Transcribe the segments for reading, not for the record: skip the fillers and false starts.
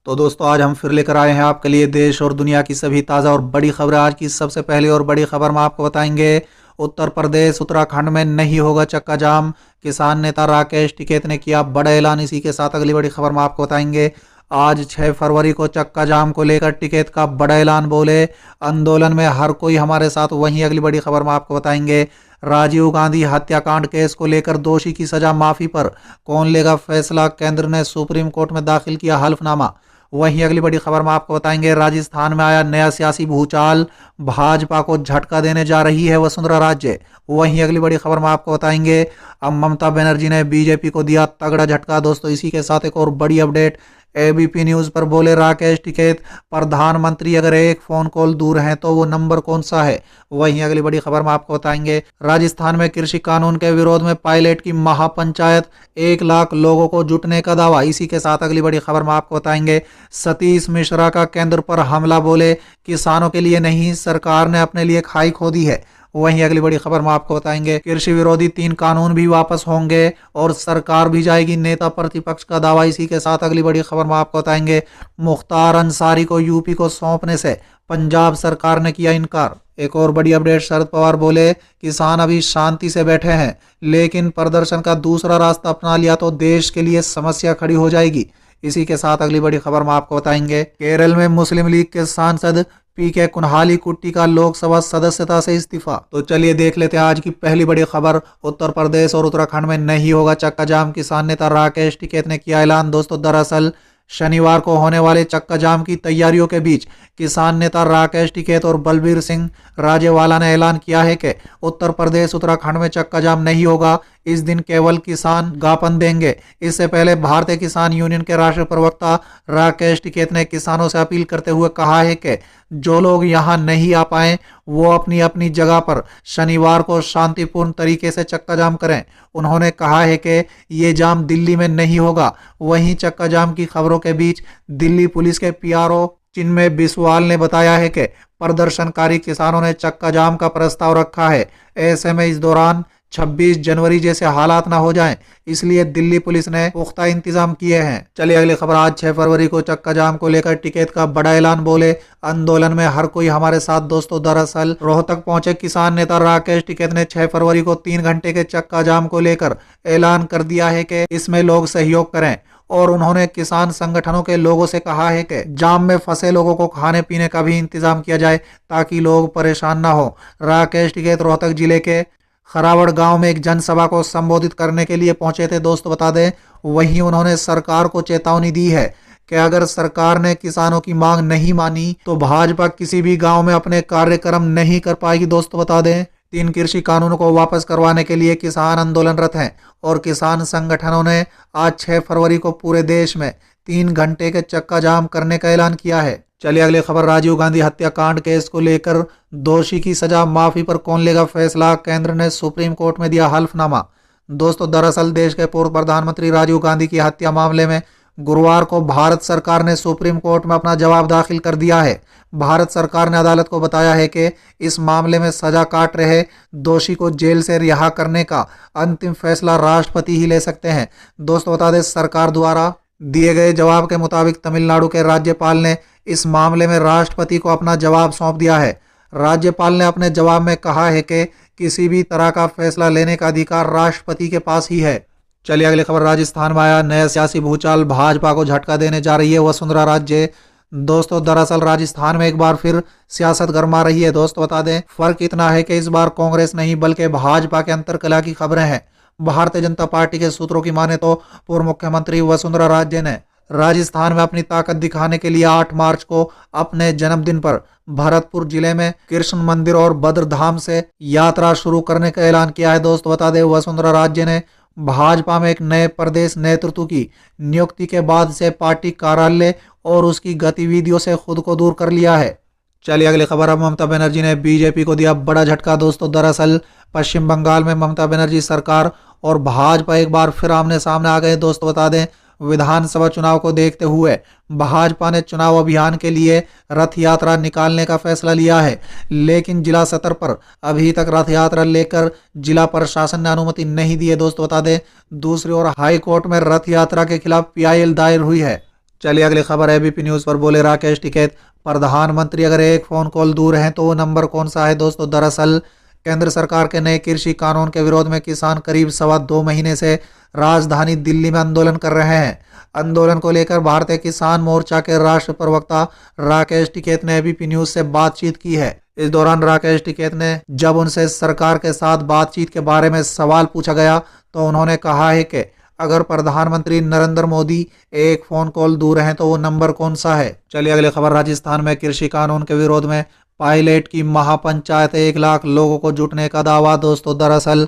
तो दोस्तों आज हम फिर लेकर आए हैं आपके लिए देश और दुनिया की सभी ताज़ा और बड़ी खबरें। आज की सबसे पहली और बड़ी खबर में आपको बताएंगे, उत्तर प्रदेश उत्तराखंड में नहीं होगा चक्का जाम, किसान नेता राकेश टिकैत ने किया बड़ा ऐलान। इसी के साथ अगली बड़ी खबर में आपको बताएंगे, आज 6 फरवरी को चक्का जाम को लेकर टिकैत का बड़ा ऐलान, बोले आंदोलन में हर कोई हमारे साथ। वहीं अगली बड़ी खबर में आपको बताएंगे, राजीव गांधी हत्याकांड केस को लेकर दोषी की सजा माफी पर कौन लेगा फैसला, केंद्र ने सुप्रीम कोर्ट में दाखिल किया हल्फनामा। वहीं अगली बड़ी खबर में आपको बताएंगे, राजस्थान में आया नया सियासी भूचाल, भाजपा को झटका देने जा रही है वसुंधरा राजे। वहीं अगली बड़ी खबर में आपको बताएंगे, अब ममता बनर्जी ने बीजेपी को दिया तगड़ा झटका। दोस्तों इसी के साथ एक और बड़ी अपडेट, एबीपी न्यूज पर बोले राकेश टिकैत, प्रधानमंत्री अगर एक फोन कॉल दूर हैं तो वो नंबर कौन सा है। वहीं अगली बड़ी खबर में आपको बताएंगे, राजस्थान में कृषि कानून के विरोध में पायलट की महापंचायत, 1 लाख लोगों को जुटने का दावा। इसी के साथ अगली बड़ी खबर में आपको बताएंगे, सतीश मिश्रा का केंद्र पर हमला, बोले किसानों के लिए नहीं सरकार ने अपने लिए खाई खोदी है। वहीं अगली बड़ी खबर में आपको बताएंगे, कृषि विरोधी 3 कानून भी वापस होंगे और सरकार भी जाएगी, नेता प्रतिपक्ष का दावा। इसी के साथ अगली बड़ी खबर में आपको बताएंगे, मुख्तार अंसारी को यूपी को सौंपने से पंजाब सरकार ने किया इनकार। एक और बड़ी अपडेट, शरद पवार बोले किसान अभी शांति से बैठे हैं, लेकिन प्रदर्शन का दूसरा रास्ता अपना लिया तो देश के लिए समस्या खड़ी हो जाएगी। इसी के साथ अगली बड़ी खबर में आपको बताएंगे, केरल में मुस्लिम लीग के सांसद पीके कुनहाली कुट्टी का लोकसभा सदस्यता से इस्तीफा। तो चलिए देख लेते हैं आज की पहली बड़ी खबर, उत्तर प्रदेश और उत्तराखंड में नहीं होगा चक्का जाम, किसान नेता राकेश टिकैत ने किया ऐलान। दोस्तों दरअसल शनिवार को होने वाले चक्का जाम की तैयारियों के बीच किसान नेता राकेश टिकैत और बलबीर सिंह राजेवाला ने ऐलान किया है कि उत्तर प्रदेश उत्तराखंड में चक्का जाम नहीं होगा, इस दिन केवल किसान ज्ञापन देंगे। इससे पहले भारतीय किसान यूनियन के राष्ट्रीय प्रवक्ता राकेश टिकैत ने किसानों से अपील करते हुए कहा है कि जो लोग यहां नहीं आ पाए वो अपनी अपनी जगह पर शनिवार को शांतिपूर्ण तरीके से चक्का जाम करें। उन्होंने कहा है कि ये जाम दिल्ली में नहीं होगा। वहीं चक्का जाम की खबरों के बीच दिल्ली पुलिस के पीआरओ चिन्मय बिस्वाल ने बताया है कि प्रदर्शनकारी किसानों ने चक्का जाम का प्रस्ताव रखा है। ऐसे में इस दौरान 26 जनवरी जैसे हालात ना हो जाएं, इसलिए दिल्ली पुलिस ने पुख्ता इंतजाम किए हैं। चलिए अगली खबर, आज 6 फरवरी को चक्का जाम को लेकर टिकैत का बड़ा ऐलान, बोले आंदोलन में हर कोई हमारे साथ। दोस्तों दरअसल रोहतक पहुंचे किसान नेता राकेश टिकैत ने 6 फरवरी को 3 घंटे के चक्का जाम को लेकर ऐलान कर दिया है कि इसमें लोग सहयोग करें और उन्होंने किसान संगठनों के लोगों से कहा है कि जाम में फंसे लोगों को खाने पीने का भी इंतजाम किया जाए ताकि लोग परेशान ना हो। राकेश टिकैत रोहतक जिले के खरावड़ गांव में एक जनसभा को संबोधित करने के लिए पहुंचे थे। दोस्तों बता दें, वहीं उन्होंने सरकार को चेतावनी दी है कि अगर सरकार ने किसानों की मांग नहीं मानी तो भाजपा किसी भी गांव में अपने कार्यक्रम नहीं कर पाएगी। दोस्तों बता दें, 3 कृषि कानूनों को वापस करवाने के लिए किसान आंदोलनरत हैं और किसान संगठनों ने आज 6 फरवरी को पूरे देश में 3 घंटे के चक्का जाम करने का ऐलान किया है। चलिए अगली खबर, राजीव गांधी हत्याकांड केस को लेकर दोषी की सजा माफी पर कौन लेगा फैसला, केंद्र ने सुप्रीम कोर्ट में दिया हल्फनामा। दोस्तों दरअसल देश के पूर्व प्रधानमंत्री राजीव गांधी की हत्या मामले में गुरुवार को भारत सरकार ने सुप्रीम कोर्ट में अपना जवाब दाखिल कर दिया है। भारत सरकार ने अदालत को बताया है कि इस मामले में सजा काट रहे दोषी को जेल से रिहा करने का अंतिम फैसला राष्ट्रपति ही ले सकते हैं। दोस्तों बता दें, सरकार द्वारा दिए गए जवाब के मुताबिक तमिलनाडु के राज्यपाल ने इस मामले में राष्ट्रपति को अपना जवाब सौंप दिया है। राज्यपाल ने अपने जवाब में कहा है कि किसी भी तरह का फैसला लेने का अधिकार राष्ट्रपति के पास ही है। चलिए अगली खबर, राजस्थान में आया नया सियासी भूचाल, भाजपा को झटका देने जा रही है वसुंधरा राजे। दोस्तों दरअसल राजस्थान में एक बार फिर सियासत गर्मा रही है। दोस्तों बता दें, फर्क इतना है कि इस बार कांग्रेस नहीं बल्कि भाजपा के अंतर्कलह की खबरें हैं। भारतीय जनता पार्टी के सूत्रों की माने तो पूर्व मुख्यमंत्री वसुंधरा राजे ने राजस्थान में अपनी ताकत दिखाने के लिए 8 मार्च को अपने जन्मदिन पर भरतपुर जिले में कृष्ण मंदिर और बद्रधाम से यात्रा शुरू करने का ऐलान किया है। दोस्तों बता दें, वसुंधरा राजे ने भाजपा में एक नए प्रदेश नेतृत्व की नियुक्ति के बाद से पार्टी कार्यालय और उसकी गतिविधियों से खुद को दूर कर लिया है। चलिए अगली खबर, अब ममता बनर्जी ने बीजेपी को दिया बड़ा झटका। दोस्तों दरअसल पश्चिम बंगाल में ममता बनर्जी सरकार और भाजपा एक बार फिर आमने सामने आ गए। दोस्तों बता दें, विधानसभा चुनाव को देखते हुए भाजपा ने चुनाव अभियान के लिए रथ यात्रा निकालने का फैसला लिया है, लेकिन जिला स्तर पर अभी तक रथ यात्रा लेकर जिला प्रशासन ने अनुमति नहीं दी है। दोस्तों बता दें, दूसरी ओर हाई कोर्ट में रथ यात्रा के खिलाफ पीआईएल दायर हुई है। चलिए अगली खबर है एबीपी न्यूज पर। बोले राकेश टिकैत, प्रधानमंत्री अगर एक फोन कॉल दूर हैं तो वो नंबर कौन सा है। दोस्तों दरअसल केंद्र सरकार के नए कृषि कानून के विरोध में किसान करीब 2.25 महीने से राजधानी दिल्ली में आंदोलन कर रहे हैं। आंदोलन को लेकर भारतीय किसान मोर्चा के राष्ट्र प्रवक्ता राकेश टिकैत ने एबीपी न्यूज से बातचीत की है। इस दौरान राकेश टिकैत ने जब उनसे सरकार के साथ बातचीत के बारे में सवाल पूछा गया तो उन्होंने कहा है कि अगर प्रधानमंत्री नरेंद्र मोदी एक फोन कॉल दूर हैं तो वो नंबर कौन सा है। चलिए अगली खबर। राजस्थान में कृषि कानून के विरोध में पायलट की महापंचायत, 1 लाख लोगों को जुटने का दावा। दोस्तों दरअसल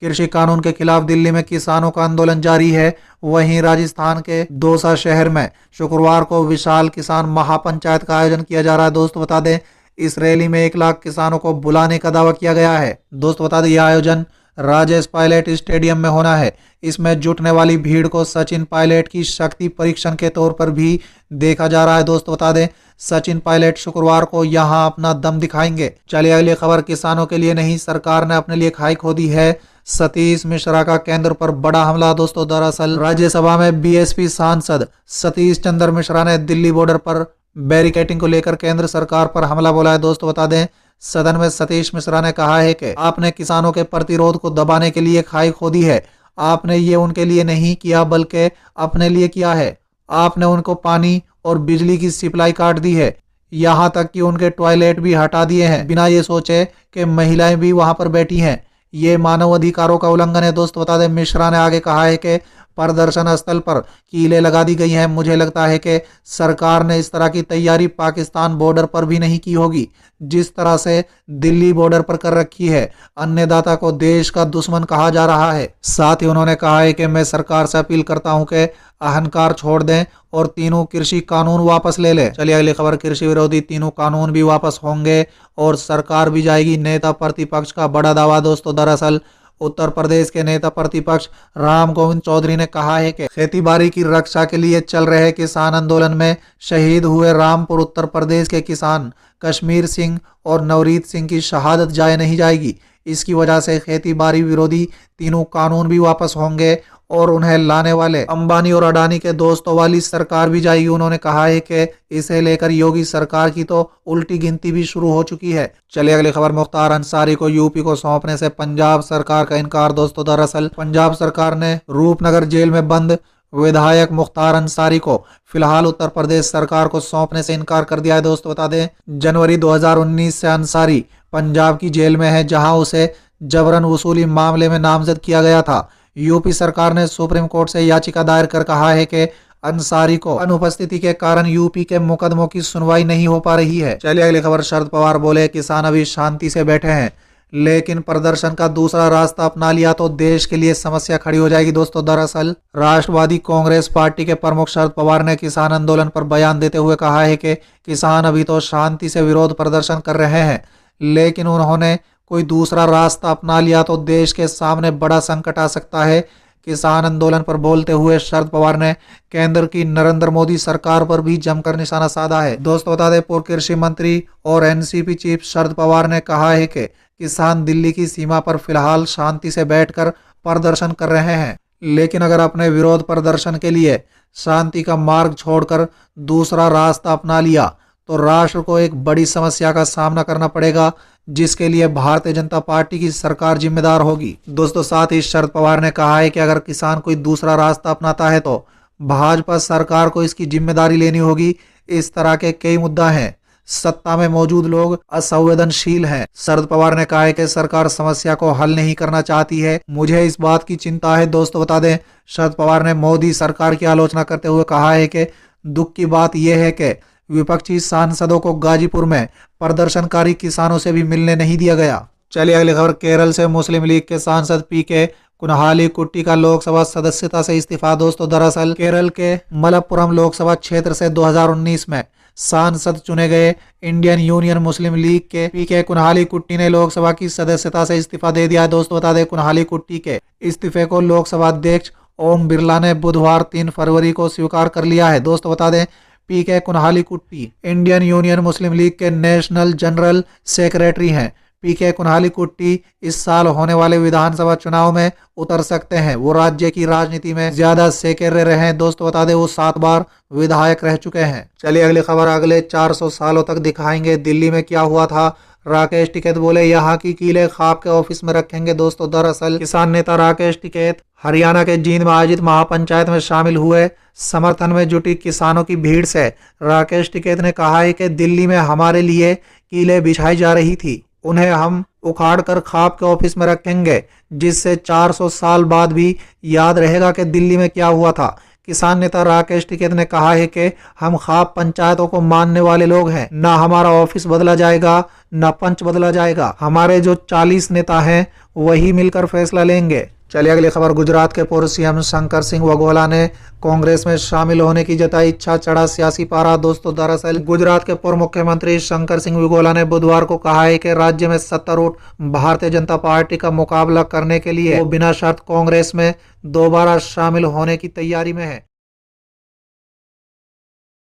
कृषि कानून के खिलाफ दिल्ली में किसानों का आंदोलन जारी है। वहीं राजस्थान के दौसा शहर में शुक्रवार को विशाल किसान महापंचायत का आयोजन किया जा रहा है। दोस्तों बता दें इस रैली में 1 लाख किसानों को बुलाने का दावा किया गया है। दोस्तों बता दें यह आयोजन राजेश पायलट स्टेडियम में होना है। इसमें जुटने वाली भीड़ को सचिन पायलट की शक्ति परीक्षण के तौर पर भी देखा जा रहा है। दोस्तों बता दें सचिन पायलट शुक्रवार को यहां अपना दम दिखाएंगे। चलिए अगली खबर। किसानों के लिए नहीं, सरकार ने अपने लिए खाई खोदी है। सतीश मिश्रा का केंद्र पर बड़ा हमला। दोस्तों दरअसल राज्यसभा में बीएसपी सांसद सतीश चंद्र मिश्रा ने दिल्ली बॉर्डर पर बैरिकेडिंग को लेकर केंद्र सरकार पर हमला बोला है। दोस्तों बता दें सदन में सतीश मिश्रा ने कहा है कि आपने किसानों के प्रतिरोध को दबाने के लिए खाई खोदी है। आपने ये उनके लिए नहीं किया बल्कि अपने लिए किया है। आपने उनको पानी और बिजली की सप्लाई काट दी है, यहाँ तक कि उनके टॉयलेट भी हटा दिए हैं बिना ये सोचे कि महिलाएं भी वहां पर बैठी हैं। ये मानव अधिकारों का उल्लंघन है। दोस्तों बता दें मिश्रा ने आगे कहा है कि प्रदर्शन स्थल पर कीलें लगा दी गई हैं। मुझे लगता है कि सरकार ने इस तरह की तैयारी पाकिस्तान बॉर्डर पर भी नहीं की होगी जिस तरह से दिल्ली बॉर्डर पर कर रखी है। अन्नदाता को देश का दुश्मन कहा जा रहा है। साथ ही उन्होंने कहा है कि मैं सरकार से अपील करता हूं कि अहंकार छोड़ दें और तीनों कृषि कानून वापस ले लें। चलिए अगली खबर। कृषि विरोधी तीनों कानून भी वापस होंगे और सरकार भी जाएगी, नेता प्रतिपक्ष का बड़ा दावा। दोस्तों दरअसल उत्तर प्रदेश के नेता प्रतिपक्ष राम गोविंद चौधरी ने कहा है कि खेती बाड़ी की रक्षा के लिए चल रहे किसान आंदोलन में शहीद हुए रामपुर उत्तर प्रदेश के किसान कश्मीर सिंह और नवरीत सिंह की शहादत जाए नहीं जाएगी। इसकी वजह से खेती बाड़ी विरोधी तीनों कानून भी वापस होंगे और उन्हें लाने वाले अंबानी और अडानी के दोस्तों वाली सरकार भी जाएगी। उन्होंने कहा है कि इसे लेकर योगी सरकार की तो उल्टी गिनती भी शुरू हो चुकी है। चलिए अगली खबर। मुख्तार अंसारी को यूपी को सौंपने से पंजाब सरकार का इनकार। दोस्तों दरअसल पंजाब सरकार ने रूपनगर जेल में बंद विधायक मुख्तार अंसारी को फिलहाल उत्तर प्रदेश सरकार को सौंपने से इनकार कर दिया है। दोस्तों बता दें जनवरी 2019 से अंसारी पंजाब की जेल में है, जहां उसे जबरन वसूली मामले में नामजद किया गया था। यूपी सरकार ने सुप्रीम कोर्ट से याचिका दायर कर कहा है कि अंसारी को अनुपस्थिति के कारण यूपी के मुकदमों की सुनवाई नहीं हो पा रही है। चलिए अगली खबर। शरद पवार बोले किसान अभी शांति से बैठे हैं, लेकिन प्रदर्शन का दूसरा रास्ता अपना लिया तो देश के लिए समस्या खड़ी हो जाएगी। दोस्तों दरअसल राष्ट्रवादी कांग्रेस पार्टी के प्रमुख शरद पवार ने किसान आंदोलन पर बयान देते हुए कहा है कि किसान अभी तो शांति से विरोध प्रदर्शन कर रहे हैं, लेकिन उन्होंने कोई दूसरा रास्ता अपना लिया तो देश के सामने बड़ा संकट आ सकता है। किसान आंदोलन पर बोलते हुए शरद पवार ने केंद्र की नरेंद्र मोदी सरकार पर भी जमकर निशाना साधा है। दोस्तों बता दें पूर्व कृषि मंत्री और एनसीपी चीफ शरद पवार ने कहा है कि किसान दिल्ली की सीमा पर फिलहाल शांति से बैठकर प्रदर्शन कर रहे हैं, लेकिन अगर अपने विरोध प्रदर्शन के लिए शांति का मार्ग छोड़कर दूसरा रास्ता अपना लिया तो राष्ट्र को एक बड़ी समस्या का सामना करना पड़ेगा, जिसके लिए भारतीय जनता पार्टी की सरकार जिम्मेदार होगी। दोस्तों साथ ही शरद पवार ने कहा है कि अगर किसान कोई दूसरा रास्ता अपनाता है तो भाजपा सरकार को इसकी जिम्मेदारी लेनी होगी। इस तरह के कई मुद्दा हैं, सत्ता में मौजूद लोग असंवेदनशील हैं। शरद पवार ने कहा है कि सरकार समस्या को हल नहीं करना चाहती है, मुझे इस बात की चिंता है। दोस्तों बता दें शरद पवार ने मोदी सरकार की आलोचना करते हुए कहा है कि दुख की बात यह है कि विपक्षी सांसदों को गाजीपुर में प्रदर्शनकारी किसानों से भी मिलने नहीं दिया गया। चलिए अगली खबर। केरल से मुस्लिम लीग के सांसद पीके कुनहाली कुट्टी का लोकसभा सदस्यता से इस्तीफा। दोस्तों दरअसल केरल के मलप्पुरम लोकसभा क्षेत्र से 2019 में सांसद चुने गए इंडियन यूनियन मुस्लिम लीग के पीके कुनहाली कुट्टी ने लोकसभा की सदस्यता से इस्तीफा दे दिया है। दोस्तों बता दें कुनहाली कुट्टी के इस्तीफे को लोकसभा अध्यक्ष ओम बिरला ने बुधवार 3 फरवरी को स्वीकार कर लिया है। दोस्तों बता दें पीके कुनहाली कुट्टी इंडियन यूनियन मुस्लिम लीग के नेशनल जनरल सेक्रेटरी हैं। पीके कुन्हाली कुट्टी इस साल होने वाले विधानसभा चुनाव में उतर सकते हैं। वो राज्य की राजनीति में ज्यादा सेकेरे रहे हैं। दोस्तों बता दें वो 7 बार विधायक रह चुके हैं। चलिए अगली खबर अगले 400 सालों तक दिखाएंगे दिल्ली में क्या हुआ था। राकेश टिकैत बोले यहाँ की कीले ख्वाब के ऑफिस में रखेंगे। दोस्तों दरअसल किसान नेता राकेश टिकैत हरियाणा के जींद में आयोजित महापंचायत में शामिल हुए। समर्थन में जुटी किसानों की भीड़ से राकेश टिकैत ने कहा है कि दिल्ली में हमारे लिए कीले बिछाई जा रही थी, उन्हें हम उखाड़ कर ख्वाब के ऑफिस में रखेंगे, जिससे 400 साल बाद भी याद रहेगा कि दिल्ली में क्या हुआ था। किसान नेता राकेश टिकैत ने कहा है कि हम ख्वाब पंचायतों को मानने वाले लोग हैं। ना हमारा ऑफिस बदला जाएगा, ना पंच बदला जाएगा। हमारे जो 40 नेता हैं वही मिलकर फैसला लेंगे। चलिए अगली खबर। गुजरात के पूर्व सीएम शंकर सिंह वघोला ने कांग्रेस में शामिल होने की जताई इच्छा, चढ़ा सियासी पारा। दोस्तों दरअसल गुजरात के पूर्व मुख्यमंत्री शंकर सिंह वघोला ने बुधवार को कहा है कि राज्य में सत्तारूढ़ भारतीय जनता पार्टी का मुकाबला करने के लिए वो बिना शर्त कांग्रेस में दोबारा शामिल होने की तैयारी में है।